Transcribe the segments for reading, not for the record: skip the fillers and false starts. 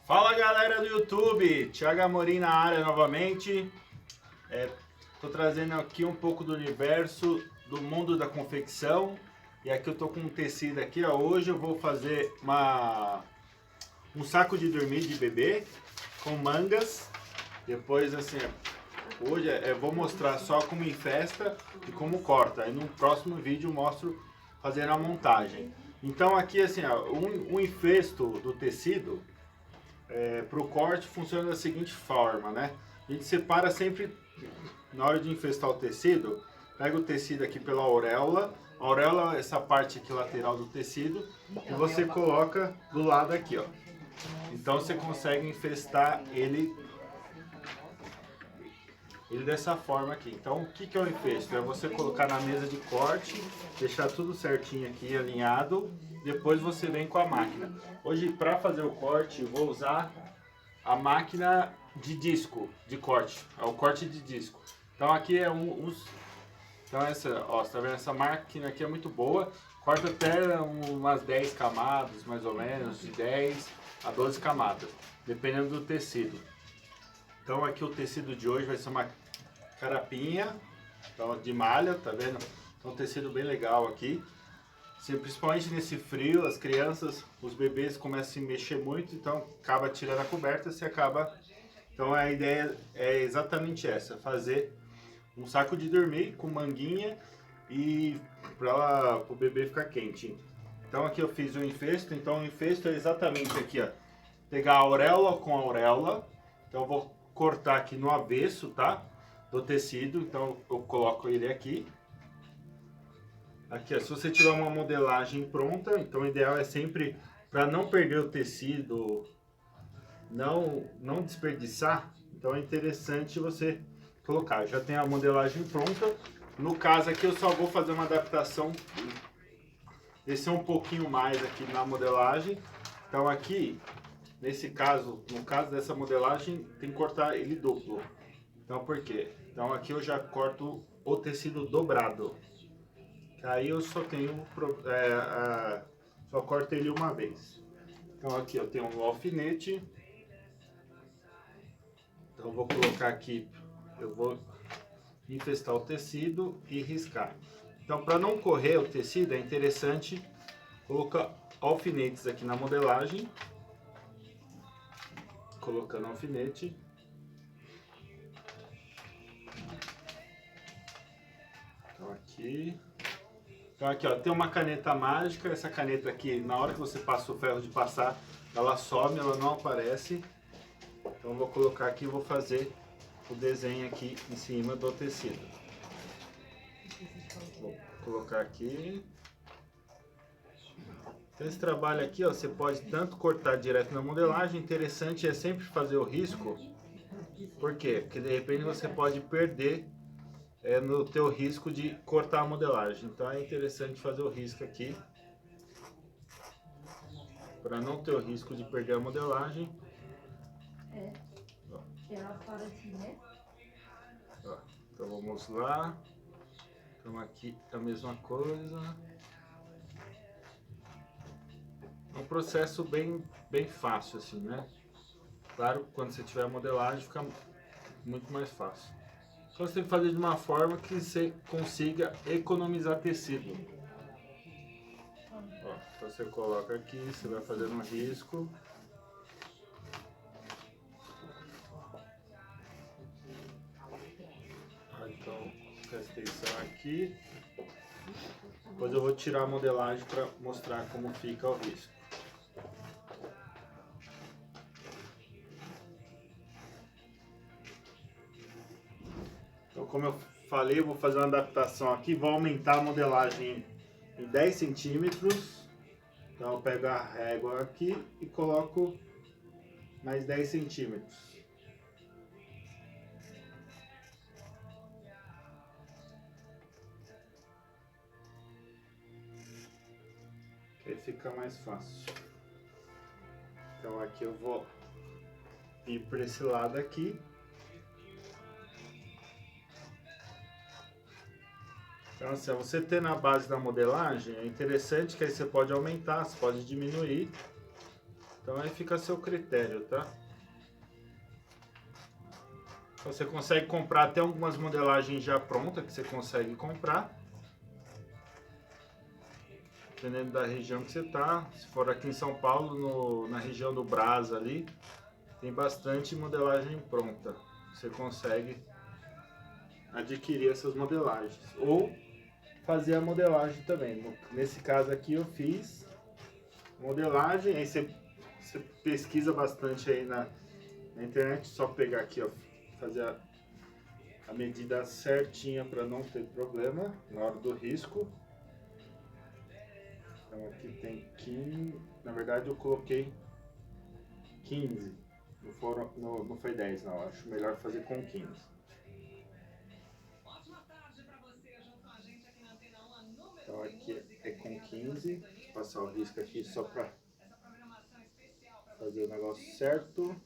Fala galera do YouTube, Thiago Amorim na área novamente. Tô trazendo aqui um pouco do universo do mundo da confecção. E aqui eu tô com um tecido aqui, ó. Hoje eu vou fazer um saco de dormir de bebê com mangas. Depois assim, hoje eu vou mostrar só como enfesta e como corta. Aí no próximo vídeo eu mostro fazendo a montagem. Então aqui assim, ó, um enfesto do tecido. Para o corte funciona da seguinte forma, né? A gente separa sempre, na hora de infestar o tecido, pega o tecido aqui pela auréola, a auréola é essa parte aqui lateral do tecido, e você coloca do lado aqui, ó. Então você consegue infestar ele dessa forma aqui. Então o que é o infesto? É você colocar na mesa de corte, deixar tudo certinho aqui, alinhado, depois você vem com a máquina. Hoje para fazer o corte eu vou usar a máquina de disco, de corte, é o corte de disco. Então aqui é então essa, ó, você tá vendo, essa máquina aqui é muito boa, corta até umas 10 camadas, mais ou menos, de 10 a 12 camadas, dependendo do tecido. Então aqui o tecido de hoje vai ser uma carapinha, então, de malha, tá vendo? Então um tecido bem legal aqui. Principalmente nesse frio, as crianças, os bebês começam a se mexer muito, então acaba tirando a coberta, você acaba... Então a ideia é exatamente essa, fazer um saco de dormir com manguinha e para o bebê ficar quente. Então aqui eu fiz o enfesto, então o enfesto é exatamente aqui, ó, pegar a auréola com a auréola, então eu vou cortar aqui no avesso, tá? Do tecido, então eu coloco ele aqui. Aqui, ó, se você tiver uma modelagem pronta, então o ideal é sempre, para não perder o tecido, não desperdiçar, então é interessante você colocar. Eu já tenho a modelagem pronta. No caso aqui eu só vou fazer uma adaptação, descer um pouquinho mais aqui na modelagem. Então aqui, nesse caso, no caso dessa modelagem, tem que cortar ele duplo. Então por quê? Então aqui eu já corto o tecido dobrado. Aí eu só tenho, só corto ele uma vez. Então aqui eu tenho um alfinete. Então eu vou colocar aqui, eu vou infestar o tecido e riscar. Então para não correr o tecido é interessante colocar alfinetes aqui na modelagem. Colocando alfinete. Então aqui... Então aqui, ó, tem uma caneta mágica. Essa caneta aqui, na hora que você passa o ferro de passar, ela some, ela não aparece. Então eu vou colocar aqui e vou fazer o desenho aqui em cima do tecido. Vou colocar aqui. Então esse trabalho aqui, ó, você pode tanto cortar direto na modelagem. Interessante é sempre fazer o risco. Por quê? Porque de repente você pode perder no teu risco de cortar a modelagem. Então é interessante fazer o risco aqui, para não ter o risco de perder a modelagem. Ó. Ó, então vamos lá. Então aqui a mesma coisa. É um processo bem fácil assim, né? Claro, quando você tiver a modelagem fica muito mais fácil. Só você tem que fazer de uma forma que você consiga economizar tecido. Ó, então você coloca aqui, você vai fazendo um risco. Então, presta atenção aqui. Depois eu vou tirar a modelagem para mostrar como fica o risco. Então, como eu falei, eu vou fazer uma adaptação aqui, vou aumentar a modelagem em 10 centímetros. Então eu pego a régua aqui e coloco mais 10 centímetros. Que aí fica mais fácil. Então aqui eu vou ir para esse lado aqui. Então assim, você ter na base da modelagem é interessante que aí você pode aumentar, você pode diminuir. Então aí fica a seu critério, tá? Você consegue comprar até algumas modelagens já prontas que você consegue comprar. Dependendo da região que você tá. Se for aqui em São Paulo, na região do Brás ali, tem bastante modelagem pronta. Você consegue adquirir essas modelagens. Ou fazer a modelagem também. Nesse caso aqui eu fiz modelagem, aí você pesquisa bastante aí na internet, só pegar aqui, ó, fazer a medida certinha para não ter problema na hora do risco. Então aqui tem 15, na verdade eu coloquei 15, não foi 10 não, acho melhor fazer com 15. Então aqui é com 15, vou passar o risco aqui só para fazer o negócio certo.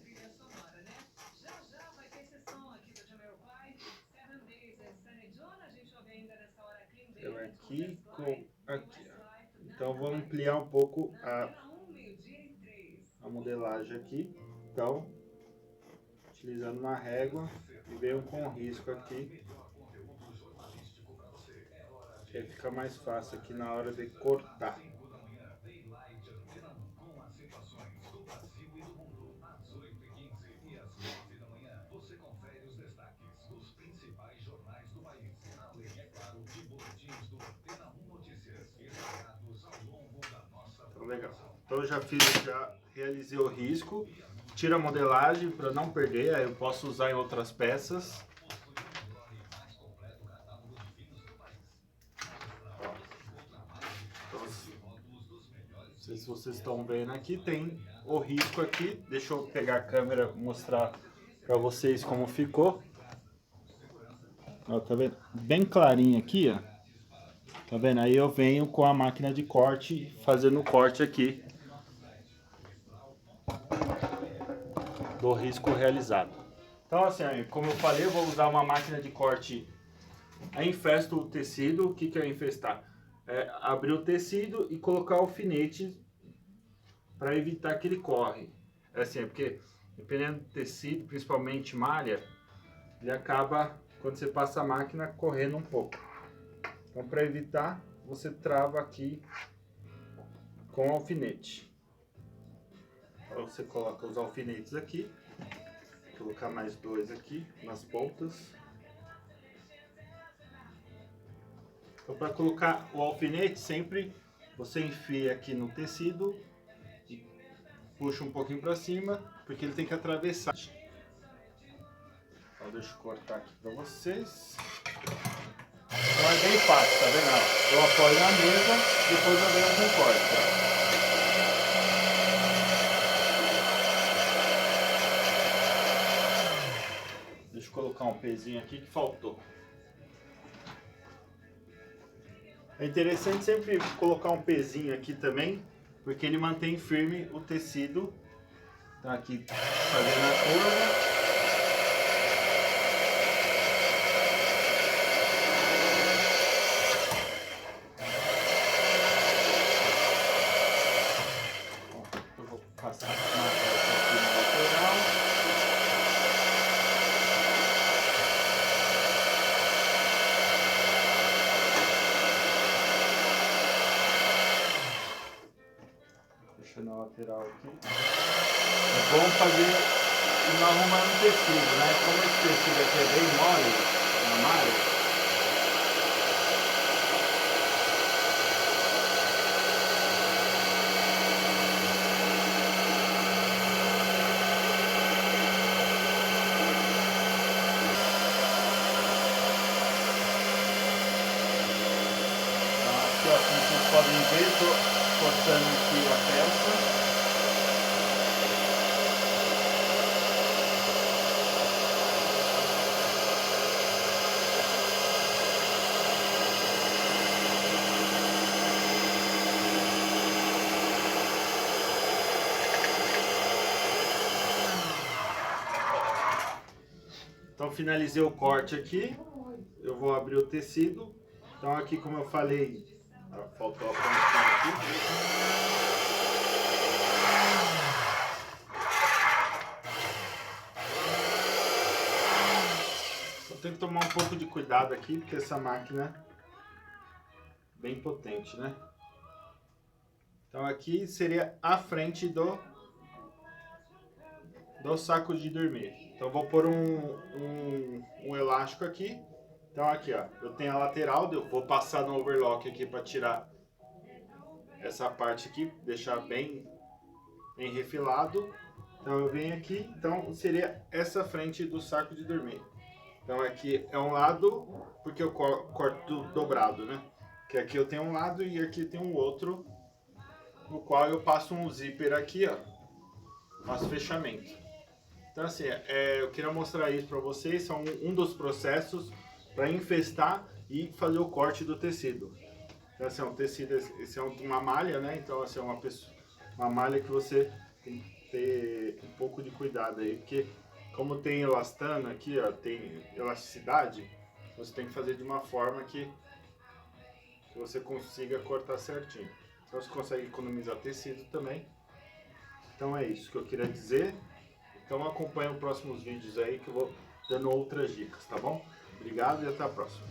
Eu aqui com aqui. Então vou ampliar um pouco a modelagem aqui. Então, utilizando uma régua e venho com risco aqui. Que fica mais fácil aqui na hora de cortar. Então, legal. Então eu já realizei o risco. Tiro a modelagem para não perder, aí eu posso usar em outras peças. Então, não sei se vocês estão vendo aqui, tem o risco aqui. Deixa eu pegar a câmera e mostrar para vocês como ficou. Ó, tá vendo? Bem clarinho aqui, ó. Tá vendo? Aí eu venho com a máquina de corte, fazendo o corte aqui do risco realizado. Então assim, como eu falei, eu vou usar uma máquina de corte. Aí infesto o tecido. O que é infestar? É abrir o tecido e colocar alfinete para evitar que ele corre. É assim, porque dependendo do tecido, principalmente malha, ele acaba, quando você passa a máquina, correndo um pouco. Então, para evitar, você trava aqui com alfinete. Então, você coloca os alfinetes aqui. Vou colocar mais 2 aqui nas pontas. Então, para colocar o alfinete, sempre você enfia aqui no tecido e puxa um pouquinho para cima, porque ele tem que atravessar. Então, deixa eu cortar aqui para vocês. Então é bem fácil, tá vendo? Eu apoio na mesa, depois eu venho com o corte. Deixa eu colocar um pezinho aqui que faltou. É interessante sempre colocar um pezinho aqui também, porque ele mantém firme o tecido. Tá aqui fazendo a curva. Eu vou passar uma volta aqui na lateral. Deixando a lateral aqui. É bom fazer e não arrumar no tecido, né? Como esse tecido aqui é bem mole, na malha. Aqui, ó, como vocês podem ver, estou cortando aqui a peça. Então finalizei o corte aqui, eu vou abrir o tecido. Então aqui, como eu falei, faltou a pontinha aqui. tenho que tomar um pouco de cuidado aqui, porque essa máquina é bem potente, né? Então aqui seria a frente do saco de dormir. Então eu vou pôr um elástico aqui. Então aqui, ó, eu tenho a lateral, eu vou passar no overlock aqui para tirar essa parte aqui, deixar bem refilado. Então eu venho aqui, então seria essa frente do saco de dormir. Então aqui é um lado, porque eu corto dobrado, né? Que aqui eu tenho um lado e aqui tem um outro, no qual eu passo um zíper aqui, ó, faço fechamento. Então assim, eu queria mostrar isso para vocês, são um dos processos para infestar e fazer o corte do tecido. Então assim, um tecido, esse é uma malha, né? Então assim, uma malha que você tem que ter um pouco de cuidado aí, porque como tem elastano aqui, ó, tem elasticidade, você tem que fazer de uma forma que você consiga cortar certinho. Então você consegue economizar tecido também. Então é isso que eu queria dizer. Então acompanhe os próximos vídeos aí que eu vou dando outras dicas, tá bom? Obrigado e até a próxima.